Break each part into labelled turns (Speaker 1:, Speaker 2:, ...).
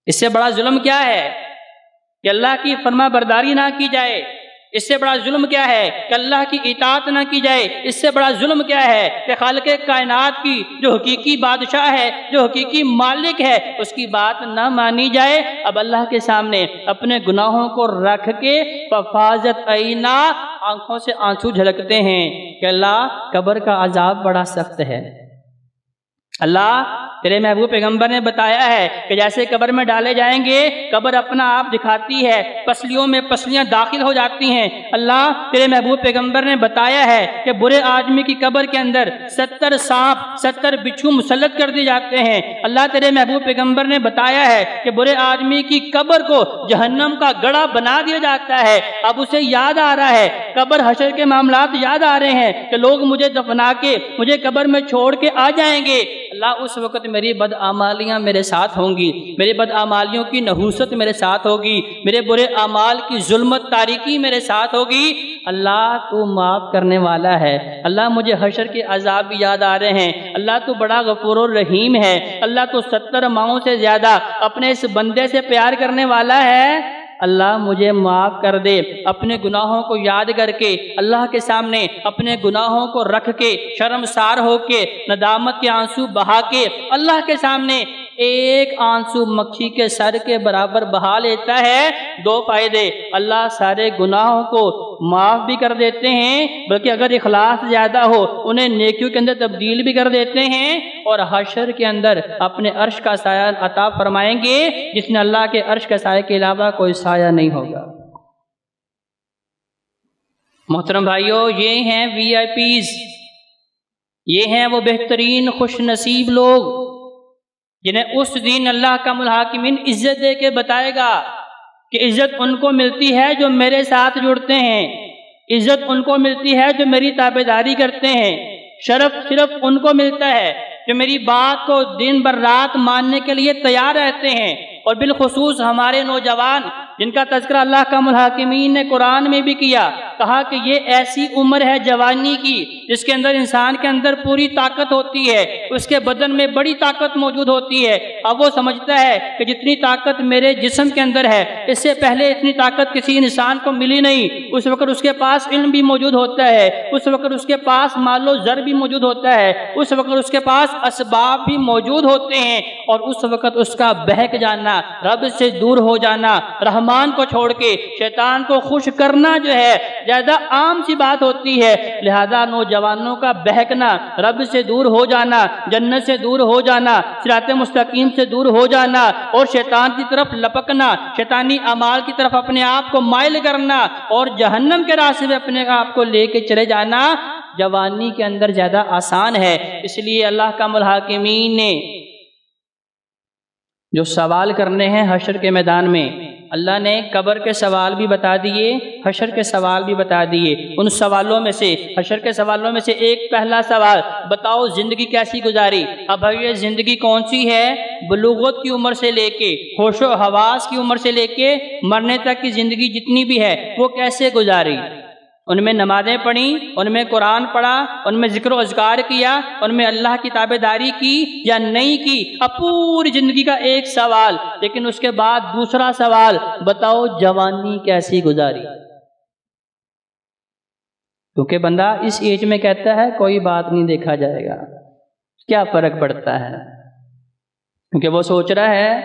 Speaker 1: اس سے بڑا ظلم کیا ہے کہ اللہ کی فرما برداری نہ کی جائے؟ اس سے بڑا ظلم کیا ہے کہ اللہ کی اطاعت نہ کی جائے؟ اس سے بڑا ظلم کیا ہے کہ خالق کائنات کی جو حقیقی بادشاہ ہے، جو حقیقی مالک ہے، اس کی بات نہ مانی جائے؟ اب اللہ کے سامنے اپنے گناہوں کو رکھ کے ففاضت عینا، آنکھوں سے آنسو جھلکتے ہیں کہ اللہ قبر کا عذاب بڑا سخت ہے۔ اللہ تیرے محبوب پیغمبر نے بتایا ہے کہ جیسے قبر میں ڈالے جائیں گے، قبر اپنا آپ دکھاتی ہے، پسلیوں میں پسلیاں داخل ہو جاتی ہیں۔ اللہ تیرے محبوب پیغمبر نے بتایا ہے کہ برے آدمی کی قبر کے اندر 70 سانپ 70 بچھو مسلط کر دیے جاتے ہیں۔ اللہ تیرے محبوب پیغمبر نے بتایا ہے کہ برے آدمی کی قبر کو جہنم کا گڑھا بنا دیا جاتا ہے۔ اب اسے یاد آ رہا ہے، قبر حشر کے معاملات یاد آ رہے ہیں کہ لوگ مجھے دفنا کے مجھے قبر میں چھوڑ کے آ جائیں گے۔ اللہ اس وقت میری بدعمالیاں میرے ساتھ ہوں گی، میری بدعمالیوں کی نحوست میرے ساتھ ہوگی، میرے برے اعمال کی ظلمت تاریکی میرے ساتھ ہوگی۔ اللہ تو معاف کرنے والا ہے، اللہ مجھے حشر کے عذاب بھی یاد آ رہے ہیں، اللہ تو بڑا غفور الرحیم ہے، اللہ تو 70 ماؤں سے زیادہ اپنے اس بندے سے پیار کرنے والا ہے۔ اللہ مجھے معاف کر دے۔ اپنے گناہوں کو یاد کر کے اللہ کے سامنے اپنے گناہوں کو رکھ کے شرمسار ہو کے ندامت کے آنسو بہا کے اللہ کے سامنے ایک آنسو مکھی کے سر کے برابر بہا لیتا ہے، 2 فائدے، اللہ سارے گناہوں کو معاف بھی کر دیتے ہیں، بلکہ اگر اخلاص زیادہ ہو انہیں نیکیوں کے اندر تبدیل بھی کر دیتے ہیں، اور حشر کے اندر اپنے عرش کا سایہ عطا فرمائیں گے جس میں اللہ کے عرش کے سایہ کے علاوہ کوئی سایہ نہیں ہوگا۔ محترم بھائیو، یہ ہیں VIPs، یہ ہیں وہ بہترین خوش نصیب لوگ جنہیں اس دن اللہ کا الحاکمین عزت دے کے بتائے گا کہ عزت ان کو ملتی ہے جو میرے ساتھ جڑتے ہیں، عزت ان کو ملتی ہے جو میری تابعداری کرتے ہیں، شرف صرف ان کو ملتا ہے جو میری بات کو دن بر رات ماننے کے لیے تیار رہتے ہیں۔ اور بالخصوص ہمارے نوجوان جن کا تذکرہ اللہ کا الحاکمین نے قرآن میں بھی کیا، کہا کہ یہ ایسی عمر ہے جوانی کی جس کے اندر انسان کے اندر پوری طاقت ہوتی ہے، اس کے بدن میں بڑی طاقت موجود ہوتی ہے۔ اب وہ سمجھتا ہے کہ جتنی طاقت میرے جسم کے اندر ہے، اس سے پہلے اتنی طاقت کسی انسان کو ملی نہیں۔ اس وقت اس کے پاس علم بھی موجود ہوتا ہے، اس وقت اس کے پاس مال و زر بھی موجود ہوتا ہے، اس وقت اس کے پاس اسباب بھی موجود ہوتے ہیں، اور اس وقت اس کا بہک جانا، رب سے دور ہو جانا، رحمان کو چھوڑ کے شیطان کو خوش کرنا جو ہے زیادہ عام سی بات ہوتی ہے۔ لہذا نوجوانوں کا بہکنا، رب سے دور ہو جانا، جنت سے دور ہو جانا، صراط مستقیم سے دور ہو جانا، اور شیطان کی طرف لپکنا، شیطانی اعمال کی طرف اپنے آپ کو مائل کرنا، اور جہنم کے راستے پہ اپنے آپ کو لے کے چلے جانا جوانی کے اندر زیادہ آسان ہے۔ اس لیے اللہ کا الحاکمین نے جو سوال کرنے ہیں حشر کے میدان میں، اللہ نے قبر کے سوال بھی بتا دیے، حشر کے سوال بھی بتا دیے۔ ان سوالوں میں سے، حشر کے سوالوں میں سے ایک پہلا سوال، بتاؤ زندگی کیسی گزاری؟ اب یہ زندگی کون سی ہے؟ بلوغت کی عمر سے لے کے ہوش و حواس کی عمر سے لے کے مرنے تک کی زندگی جتنی بھی ہے وہ کیسے گزاری؟ ان میں نمازیں پڑھیں، ان میں قرآن پڑھا، ان میں ذکر و اذکار کیا، ان میں اللہ کی تابعداری کی یا نہیں کی؟ اب پوری زندگی کا ایک سوال، لیکن اس کے بعد دوسرا سوال، بتاؤ جوانی کیسی گزاری؟ کیونکہ بندہ اس ایج میں کہتا ہے کوئی بات نہیں، دیکھا جائے گا، کیا فرق پڑتا ہے؟ کیونکہ وہ سوچ رہا ہے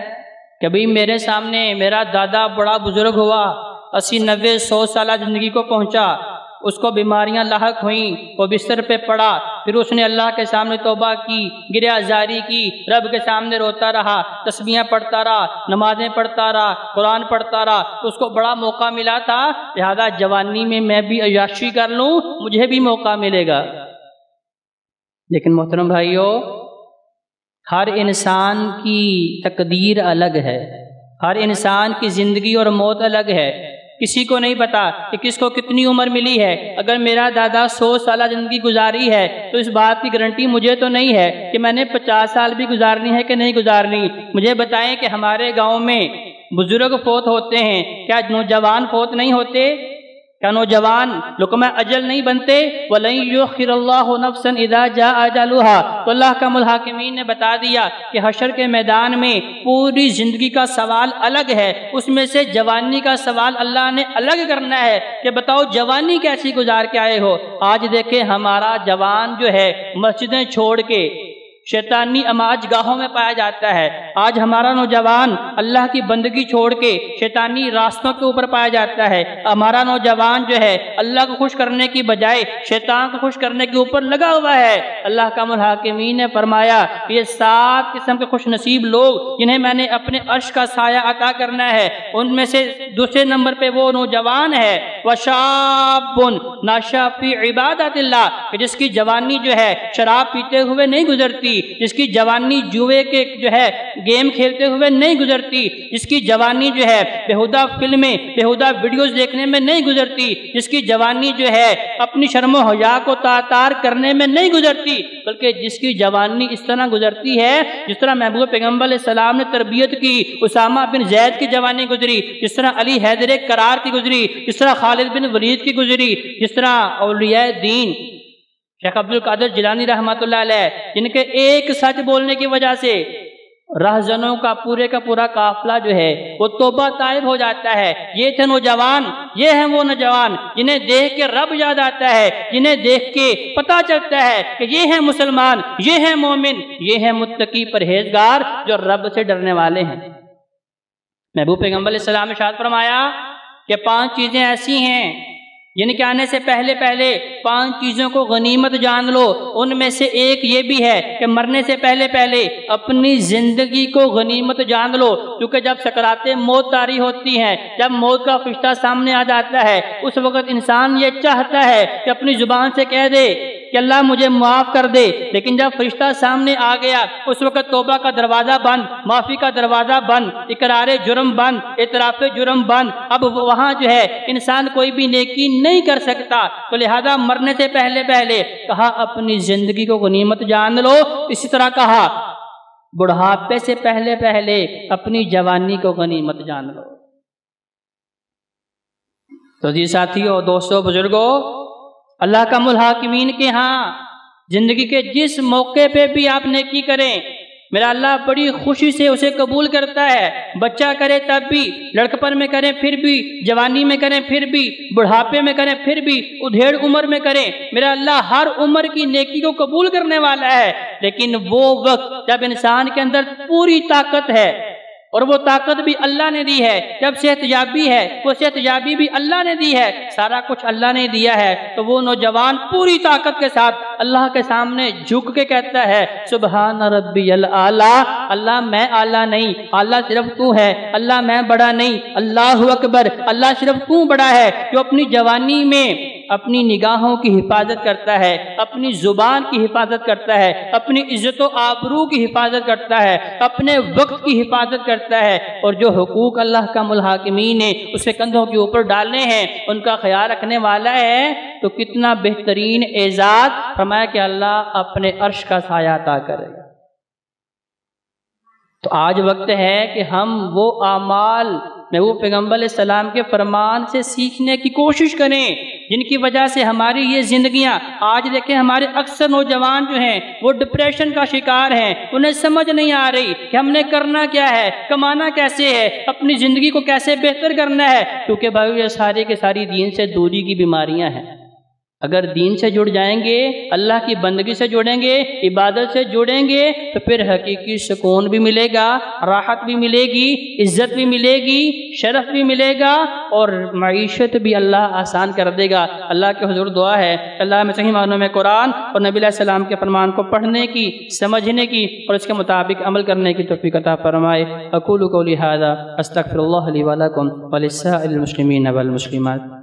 Speaker 1: کہ بھئی میرے سامنے میرا دادا بڑا بزرگ ہوا، 80 90 100 سالہ زندگی کو پہنچا، اس کو بیماریاں لاحق ہوئیں، وہ بستر پہ پڑا، پھر اس نے اللہ کے سامنے توبہ کی، گریہ زاری کی، رب کے سامنے روتا رہا، تسبیحیں پڑھتا رہا، نمازیں پڑھتا رہا، قرآن پڑھتا رہا، تو اس کو بڑا موقع ملا تھا، لہذا جوانی میں بھی عیاشی کر لوں، مجھے بھی موقع ملے گا۔ لیکن محترم بھائیو، ہر انسان کی تقدیر الگ ہے، ہر انسان کی زندگی اور موت الگ ہے۔ کسی کو نہیں پتا کہ کس کو کتنی عمر ملی ہے۔ اگر میرا دادا 100 سالہ زندگی گزاری ہے تو اس بات کی گارنٹی مجھے تو نہیں ہے کہ میں نے 50 سال بھی گزارنی ہے کہ نہیں گزارنی۔ مجھے بتائیں کہ ہمارے گاؤں میں بزرگ فوت ہوتے ہیں، کیا نوجوان فوت نہیں ہوتے؟ کیا نوجوان لقمہ اجل نہیں بنتے؟ وَلَن يُؤَخِّرَ اللَّهُ نَفْسًا إِذَا جَاءَ أَجَلُهَا۔ تو اللہ کا الحاکمین نے بتا دیا کہ حشر کے میدان میں پوری زندگی کا سوال الگ ہے، اس میں سے جوانی کا سوال اللہ نے الگ کرنا ہے کہ بتاؤ جوانی کیسی گزار کے آئے ہو۔ آج دیکھیں ہمارا جوان جو ہے مسجدیں چھوڑ کے شیطانی اماج گاہوں میں پایا جاتا ہے۔ آج ہمارا نوجوان اللہ کی بندگی چھوڑ کے شیطانی راستوں کے اوپر پایا جاتا ہے۔ ہمارا نوجوان جو ہے اللہ کو خوش کرنے کی بجائے شیطان کو خوش کرنے کے اوپر لگا ہوا ہے۔ اللہ کا الحاکمین نے فرمایا کہ یہ 7 قسم کے خوش نصیب لوگ جنہیں میں نے اپنے عرش کا سایہ عطا کرنا ہے، ان میں سے دوسرے نمبر پہ وہ نوجوان ہے وَشَابٌ نَشَأَ فِي عِبَادَةِ اللَّهِ، کہ جس کی جوانی جو ہے شراب پیتے ہوئے نہیں گزرتی، جس کی جوانی جوئے کے جو ہے گیم کھیلتے ہوئے نہیں گزرتی، جس کی جوانی جو ہے بےہودہ فلمیں بےہودہ ویڈیوز دیکھنے میں نہیں گزرتی، جس کی جوانی جو ہے اپنی شرم و حیا کو تعطار کرنے میں نہیں گزرتی، بلکہ جس کی جوانی اس طرح گزرتی ہے جس طرح محبوب پیغمبر علیہ السلام نے تربیت کی، اسامہ بن زید کی جوانی گزری، جس طرح علی حیدر کرار کی گزری، جس طرح خالد بن ولید کی گزری، جس طرح اولیاء دین شیخ عبد القادر جیلانی رحمۃ اللہ علیہ جن کے ایک سچ بولنے کی وجہ سے رہزنوں کا پورا قافلہ جو ہے وہ توبہ طائب ہو جاتا ہے۔ یہ تھے نوجوان، یہ ہیں وہ نوجوان جنہیں دیکھ کے رب یاد آتا ہے، جنہیں دیکھ کے پتہ چلتا ہے کہ یہ ہیں مسلمان، یہ ہیں مومن، یہ ہیں متقی پرہیزگار جو رب سے ڈرنے والے ہیں۔ محبوب پیغمبر علیہ السلام نے ارشاد فرمایا کہ 5 چیزیں ایسی ہیں جن کے آنے سے پہلے 5 چیزوں کو غنیمت جان لو۔ ان میں سے ایک یہ بھی ہے کہ مرنے سے پہلے اپنی زندگی کو غنیمت جان لو، کیونکہ جب سکرات موت طاری ہوتی ہیں، جب موت کا فرشتہ سامنے آ جاتا ہے، اس وقت انسان یہ چاہتا ہے کہ اپنی زبان سے کہہ دے کہ اللہ مجھے معاف کر دے، لیکن جب فرشتہ سامنے آ گیا اس وقت توبہ کا دروازہ بند، معافی کا دروازہ بند، اقرار جرم بند، اعتراف جرم بند۔ اب وہاں جو ہے انسان کوئی بھی نیکی نہیں کر سکتا، تو لہذا مرنے سے پہلے کہا اپنی زندگی کو غنیمت جان لو۔ اسی طرح کہا بڑھاپے سے پہلے اپنی جوانی کو غنیمت جان لو۔ تو جی ساتھیوں، دوستوں، بزرگوں، اللہ کا الحاکمین کے ہاں زندگی کے جس موقع پہ بھی آپ نیکی کریں، میرا اللہ بڑی خوشی سے اسے قبول کرتا ہے۔ بچہ کرے تب بھی، لڑکپن میں کریں پھر بھی، جوانی میں کریں پھر بھی، بڑھاپے میں کریں پھر بھی، ادھیڑ عمر میں کریں، میرا اللہ ہر عمر کی نیکی کو قبول کرنے والا ہے۔ لیکن وہ وقت جب انسان کے اندر پوری طاقت ہے، اور وہ طاقت بھی اللہ نے دی ہے، جب صحت یابی ہے وہ صحت یابی بھی اللہ نے دی ہے، سارا کچھ اللہ نے دیا ہے، تو وہ نوجوان پوری طاقت کے ساتھ اللہ کے سامنے جھک کے کہتا ہے سبحان ربی الاعلیٰ، اللہ میں اعلیٰ نہیں، اللہ صرف تو ہے، اللہ میں بڑا نہیں، اللہ اکبر، اللہ صرف تو بڑا ہے۔ جو اپنی جوانی میں اپنی نگاہوں کی حفاظت کرتا ہے، اپنی زبان کی حفاظت کرتا ہے، اپنی عزت و آبرو کی حفاظت کرتا ہے، اپنے وقت کی حفاظت کرتا ہے، اور جو حقوق اللہ کا الحاکمین نے اس کے کندھوں کے اوپر ڈالنے ہیں ان کا خیال رکھنے والا ہے، تو کتنا بہترین اعزاز فرمایا کہ اللہ اپنے عرش کا سایہ عطا کرے گا۔ تو آج وقت ہے کہ ہم وہ اعمال محبوب پیغمبر علیہ السلام کے فرمان سے سیکھنے کی کوشش کریں جن کی وجہ سے ہماری یہ زندگیاں، آج دیکھیں ہمارے اکثر نوجوان جو ہیں وہ ڈپریشن کا شکار ہیں، انہیں سمجھ نہیں آ رہی کہ ہم نے کرنا کیا ہے، کمانا کیسے ہے، اپنی زندگی کو کیسے بہتر کرنا ہے، کیونکہ بھائی یہ سارے کے ساری دین سے دوری کی بیماریاں ہیں۔ اگر دین سے جڑ جائیں گے، اللہ کی بندگی سے جڑیں گے، عبادت سے جڑیں گے، تو پھر حقیقی سکون بھی ملے گا، راحت بھی ملے گی، عزت بھی ملے گی، شرف بھی ملے گا، اور معیشت بھی اللہ آسان کر دے گا۔ اللہ کے حضور دعا ہے اللہ ہمیں صحیح معنوں میں قرآن اور نبی علیہ السلام کے فرمان کو پڑھنے کی، سمجھنے کی اور اس کے مطابق عمل کرنے کی توفیق عطا فرمائے۔ اقول قولی ھذا استغفر اللہ لی ولکم ولسائر المسلمین والمسلمات۔